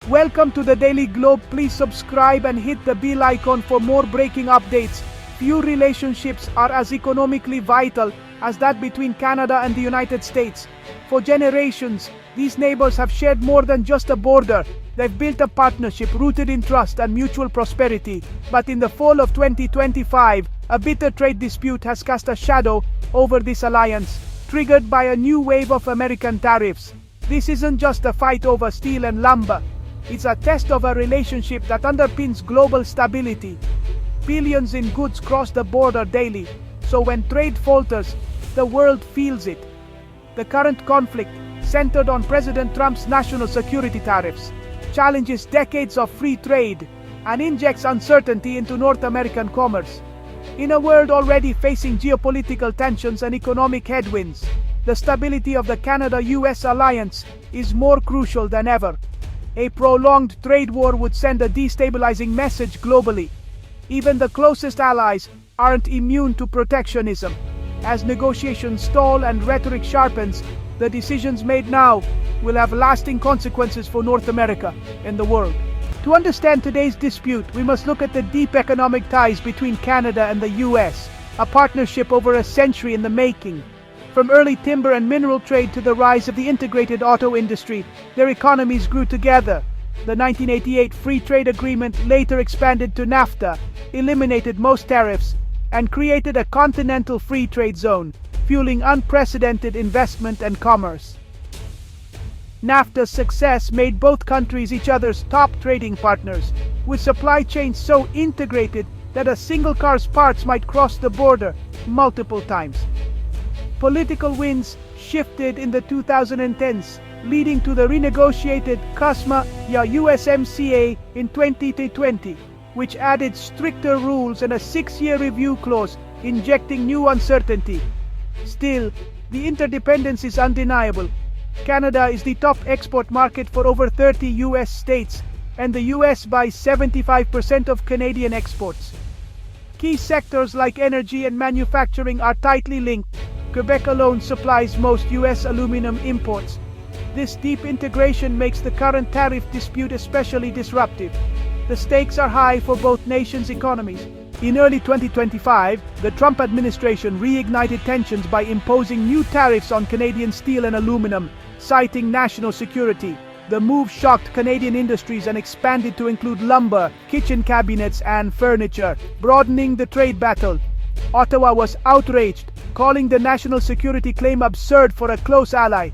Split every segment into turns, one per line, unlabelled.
Welcome to the Daily Globe. Please subscribe and hit the bell icon for more breaking updates. Few relationships are as economically vital as that between Canada and the United States. For generations, these neighbors have shared more than just a border. They've built a partnership rooted in trust and mutual prosperity. But in the fall of 2025, a bitter trade dispute has cast a shadow over this alliance, triggered by a new wave of American tariffs. This isn't just a fight over steel and lumber. It's a test of a relationship that underpins global stability. Billions in goods cross the border daily, so when trade falters, the world feels it. The current conflict, centered on President Trump's national security tariffs, challenges decades of free trade and injects uncertainty into North American commerce. In a world already facing geopolitical tensions and economic headwinds, the stability of the Canada-US alliance is more crucial than ever. A prolonged trade war would send a destabilizing message globally. Even the closest allies aren't immune to protectionism. As negotiations stall and rhetoric sharpens, the decisions made now will have lasting consequences for North America and the world. To understand today's dispute, we must look at the deep economic ties between Canada and the US, a partnership over a century in the making. From early timber and mineral trade to the rise of the integrated auto industry, their economies grew together. The 1988 Free Trade Agreement later expanded to NAFTA, eliminated most tariffs, and created a continental free trade zone, fueling unprecedented investment and commerce. NAFTA's success made both countries each other's top trading partners, with supply chains so integrated that a single car's parts might cross the border multiple times. Political winds shifted in the 2010s, leading to the renegotiated USMCA in 2020, which added stricter rules and a 6-year review clause, injecting new uncertainty. Still, the interdependence is undeniable. Canada is the top export market for over 30 US states, and the US buys 75% of Canadian exports. Key sectors like energy and manufacturing are tightly linked. Quebec alone supplies most US aluminum imports. This deep integration makes the current tariff dispute especially disruptive. The stakes are high for both nations' economies. In early 2025, the Trump administration reignited tensions by imposing new tariffs on Canadian steel and aluminum, citing national security. The move shocked Canadian industries and expanded to include lumber, kitchen cabinets, and furniture, broadening the trade battle. Ottawa was outraged, calling the national security claim absurd for a close ally.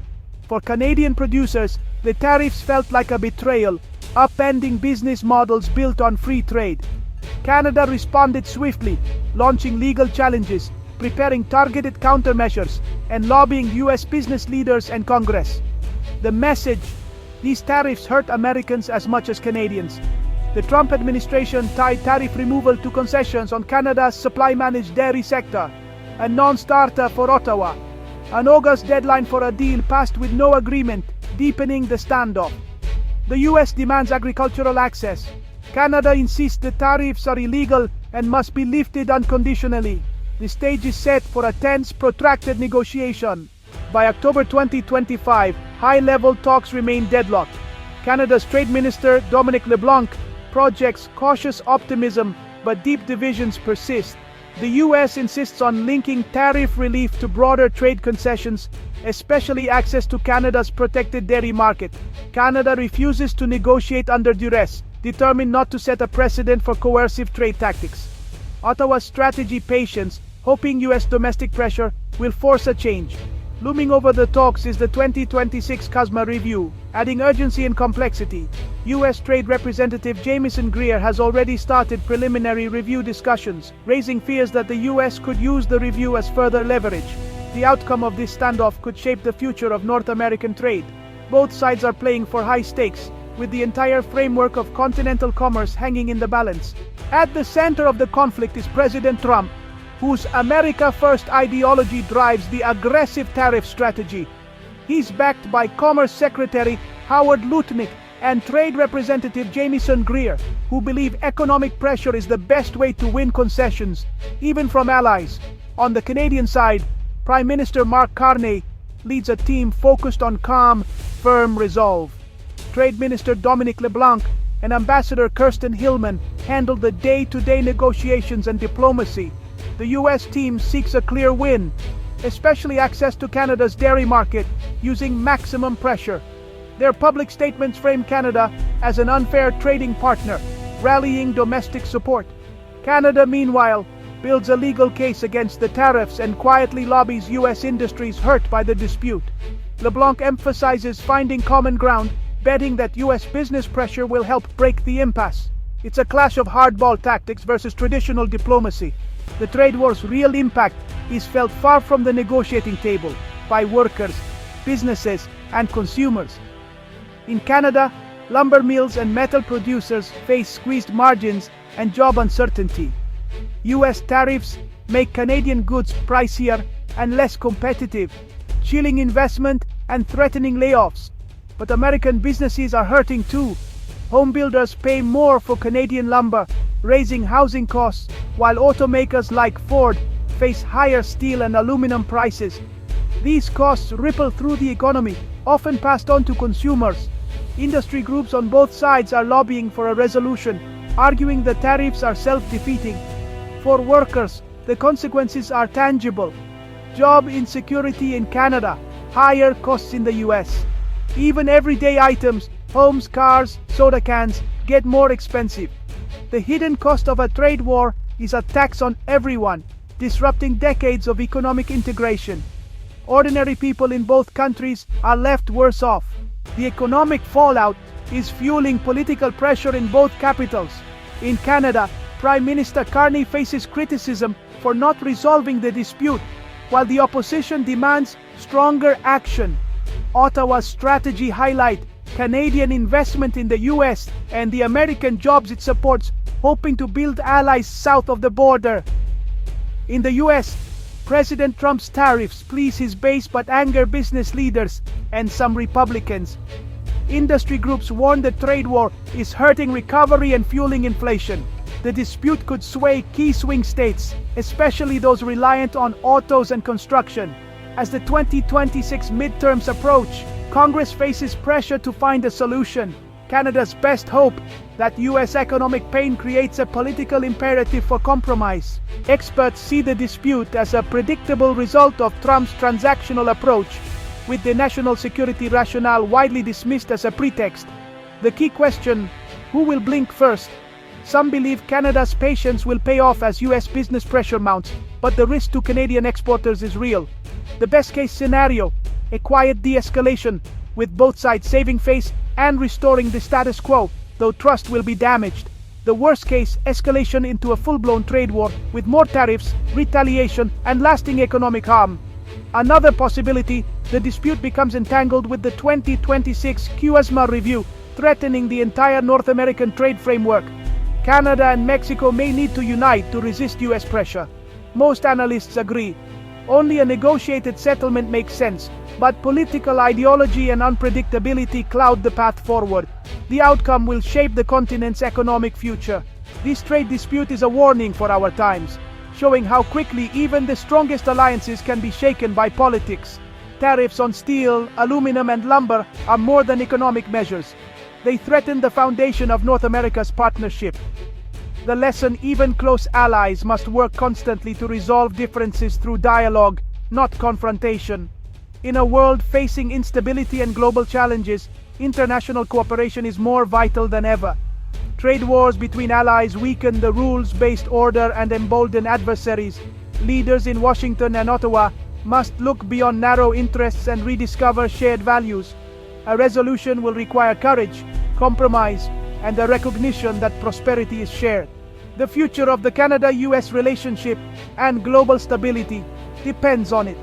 For Canadian producers, the tariffs felt like a betrayal, upending business models built on free trade. Canada responded swiftly, launching legal challenges, preparing targeted countermeasures, and lobbying US business leaders and Congress. The message: these tariffs hurt Americans as much as Canadians. The Trump administration tied tariff removal to concessions on Canada's supply-managed dairy sector, a non-starter for Ottawa. An August deadline for a deal passed with no agreement, deepening the standoff. The US demands agricultural access. Canada insists the tariffs are illegal and must be lifted unconditionally. The stage is set for a tense, protracted negotiation. By October 2025, high-level talks remain deadlocked. Canada's Trade Minister, Dominic LeBlanc, projects cautious optimism, but deep divisions persist. The US insists on linking tariff relief to broader trade concessions, especially access to Canada's protected dairy market. Canada refuses to negotiate under duress, determined not to set a precedent for coercive trade tactics. Ottawa's strategy: patience, hoping US domestic pressure will force a change. Looming over the talks is the 2026 CUSMA review, adding urgency and complexity. US Trade Representative Jamieson Greer has already started preliminary review discussions, raising fears that the US could use the review as further leverage. The outcome of this standoff could shape the future of North American trade. Both sides are playing for high stakes, with the entire framework of continental commerce hanging in the balance. At the center of the conflict is President Trump, whose America First ideology drives the aggressive tariff strategy. He's backed by Commerce Secretary Howard Lutnick and Trade Representative Jamieson Greer, who believe economic pressure is the best way to win concessions, even from allies. On the Canadian side, Prime Minister Mark Carney leads a team focused on calm, firm resolve. Trade Minister Dominic LeBlanc and Ambassador Kirsten Hillman handled the day-to-day negotiations and diplomacy. The US team seeks a clear win, especially access to Canada's dairy market, using maximum pressure. Their public statements frame Canada as an unfair trading partner, rallying domestic support. Canada, meanwhile, builds a legal case against the tariffs and quietly lobbies US industries hurt by the dispute. LeBlanc emphasizes finding common ground, betting that US business pressure will help break the impasse. It's a clash of hardball tactics versus traditional diplomacy. The trade war's real impact is felt far from the negotiating table, by workers, businesses, and consumers. In Canada, lumber mills and metal producers face squeezed margins and job uncertainty. US tariffs make Canadian goods pricier and less competitive, chilling investment and threatening layoffs. But American businesses are hurting too. Home builders pay more for Canadian lumber, raising housing costs, while automakers like Ford face higher steel and aluminum prices. These costs ripple through the economy, often passed on to consumers. Industry groups on both sides are lobbying for a resolution, arguing the tariffs are self-defeating. For workers, the consequences are tangible. Job insecurity in Canada, higher costs in the US. Even everyday items, homes, cars, soda cans, get more expensive. The hidden cost of a trade war is a tax on everyone, disrupting decades of economic integration. Ordinary people in both countries are left worse off. The economic fallout is fueling political pressure in both capitals. In Canada, Prime Minister Carney faces criticism for not resolving the dispute, while the opposition demands stronger action. Ottawa's strategy highlights Canadian investment in the US and the American jobs it supports, hoping to build allies south of the border. In the US, President Trump's tariffs please his base but anger business leaders and some Republicans. Industry groups warn the trade war is hurting recovery and fueling inflation. The dispute could sway key swing states, especially those reliant on autos and construction. As the 2026 midterms approach, Congress faces pressure to find a solution. Canada's best hope that US economic pain creates a political imperative for compromise. Experts see the dispute as a predictable result of Trump's transactional approach, with the national security rationale widely dismissed as a pretext. The key question, who will blink first? Some believe Canada's patience will pay off as US business pressure mounts, but the risk to Canadian exporters is real. The best-case scenario, a quiet de-escalation, with both sides saving face and restoring the status quo, though trust will be damaged. The worst case, escalation into a full-blown trade war, with more tariffs, retaliation, and lasting economic harm. Another possibility, the dispute becomes entangled with the 2026 QSMA review, threatening the entire North American trade framework. Canada and Mexico may need to unite to resist US pressure. Most analysts agree. Only a negotiated settlement makes sense, but political ideology and unpredictability cloud the path forward. The outcome will shape the continent's economic future. This trade dispute is a warning for our times, showing how quickly even the strongest alliances can be shaken by politics. Tariffs on steel, aluminum, and lumber are more than economic measures. They threaten the foundation of North America's partnership. The lesson: even close allies must work constantly to resolve differences through dialogue, not confrontation. In a world facing instability and global challenges, international cooperation is more vital than ever. Trade wars between allies weaken the rules-based order and embolden adversaries. Leaders in Washington and Ottawa must look beyond narrow interests and rediscover shared values. A resolution will require courage, compromise, and the recognition that prosperity is shared. The future of the Canada-US relationship and global stability depends on it.